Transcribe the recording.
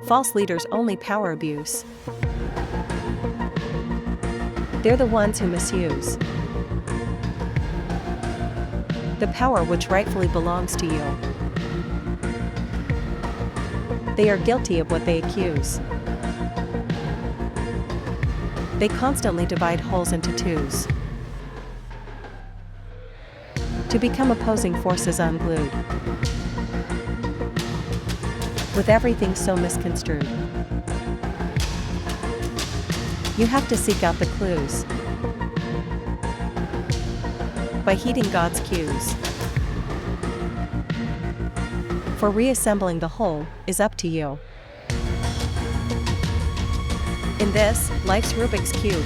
False leaders only power abuse. They're the ones who misuse the power which rightfully belongs to you. They are guilty of what they accuse. They constantly divide wholes into twos. To become opposing forces unglued. With everything so misconstrued. You have to seek out the clues. By heeding God's cues. For reassembling the whole is up to you. In this, life's Rubik's Cube,